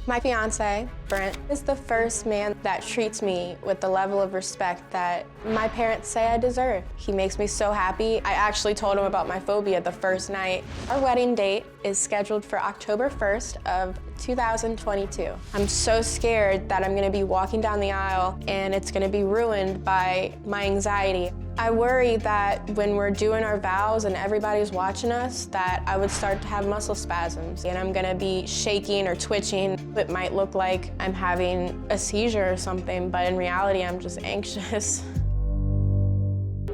My fiancé, Brent, is the first man that treats me with the level of respect that my parents say I deserve. He makes me so happy. I actually told him about my phobia the first night. Our wedding date is scheduled for October 1st of 2022. I'm so scared that I'm gonna be walking down the aisle and it's gonna be ruined by my anxiety. I worry that when we're doing our vows and everybody's watching us, that I would start to have muscle spasms and I'm gonna be shaking or twitching. It might look like I'm having a seizure or something, but in reality, I'm just anxious.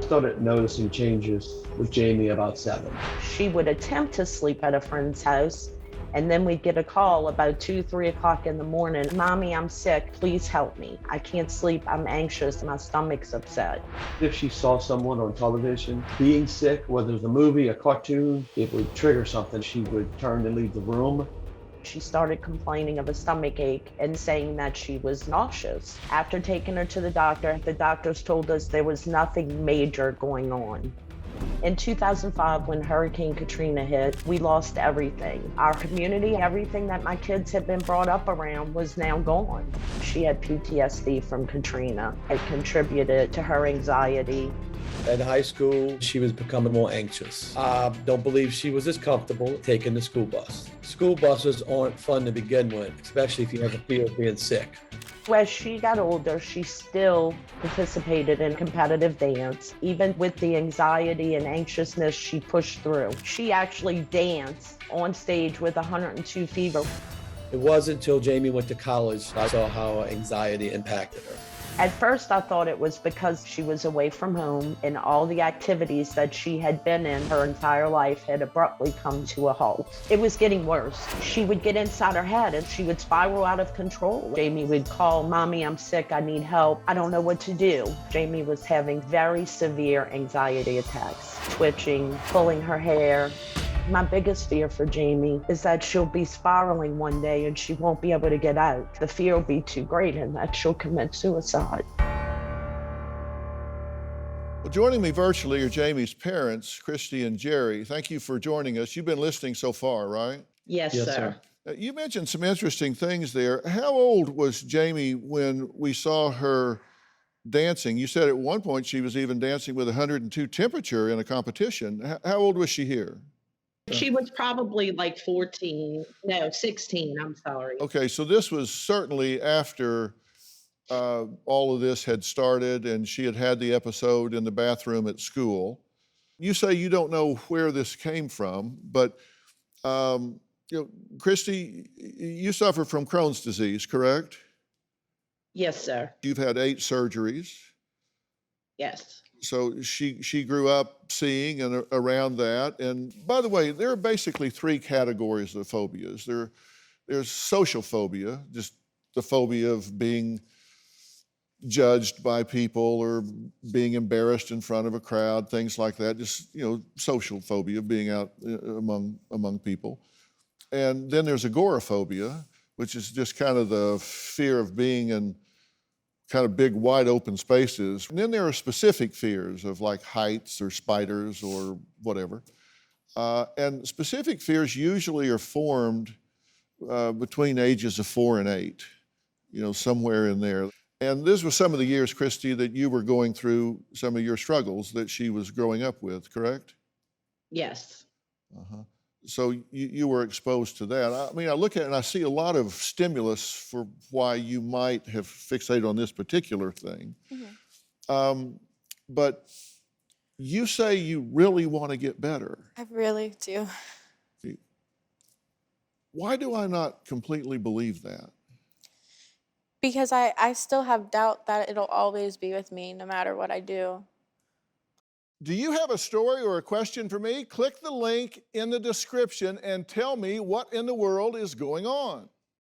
Started noticing changes with Jamie about 7. She would attempt to sleep at a friend's house, and then we'd get a call about 2, 3 o'clock in the morning. Mommy, I'm sick, please help me. I can't sleep, I'm anxious, my stomach's upset. If she saw someone on television being sick, whether it was a movie, a cartoon, it would trigger something. She would turn and leave the room. She started complaining of a stomach ache and saying that she was nauseous. After taking her to the doctors told us there was nothing major going on. In 2005, when Hurricane Katrina hit, we lost everything. Our community, everything that my kids had been brought up around was now gone. She had PTSD from Katrina. It contributed to her anxiety. In high school, she was becoming more anxious. I don't believe she was as comfortable taking the school bus. School buses aren't fun to begin with, especially if you have a fear of being sick. As she got older, she still participated in competitive dance. Even with the anxiety and anxiousness, she pushed through. She actually danced on stage with 102 fever. It wasn't until Jamie went to college I saw how anxiety impacted her. At first, I thought it was because she was away from home and all the activities that she had been in her entire life had abruptly come to a halt. It was getting worse. She would get inside her head and she would spiral out of control. Jamie would call, Mommy, I'm sick, I need help. I don't know what to do. Jamie was having very severe anxiety attacks, twitching, pulling her hair. My biggest fear for Jamie is that she'll be spiraling one day and she won't be able to get out. The fear will be too great and that she'll commit suicide. Well, joining me virtually are Jamie's parents, Kristi and Jerry. Thank you for joining us. You've been listening so far, right? Yes, sir. You mentioned some interesting things there. How old was Jamie when we saw her dancing? You said at one point she was even dancing with 102 temperature in a competition. How old was she here? She was probably like 16, I'm sorry. Okay, so this was certainly after all of this had started and she had had the episode in the bathroom at school. You say you don't know where this came from, but Kristi, you suffer from Crohn's disease, correct? Yes, sir. You've had 8 surgeries. Yes. So she grew up seeing and around that. And by the way, there are basically 3 categories of phobias. There's social phobia, just the phobia of being judged by people or being embarrassed in front of a crowd, things like that. Just, social phobia, being out among people. And then there's agoraphobia, which is just kind of the fear of being in kind of big, wide open spaces. And then there are specific fears of like heights or spiders or whatever. And specific fears usually are formed between ages of 4 and 8, somewhere in there. And this was some of the years, Kristi, that you were going through some of your struggles that she was growing up with, correct? Yes. Uh-huh. So you were exposed to that. I mean, I look at it and I see a lot of stimulus for why you might have fixated on this particular thing. Mm-hmm. But you say you really want to get better. I really do. Why do I not completely believe that? Because I still have doubt that it'll always be with me no matter what I do. Do you have a story or a question for me? Click the link in the description and tell me what in the world is going on.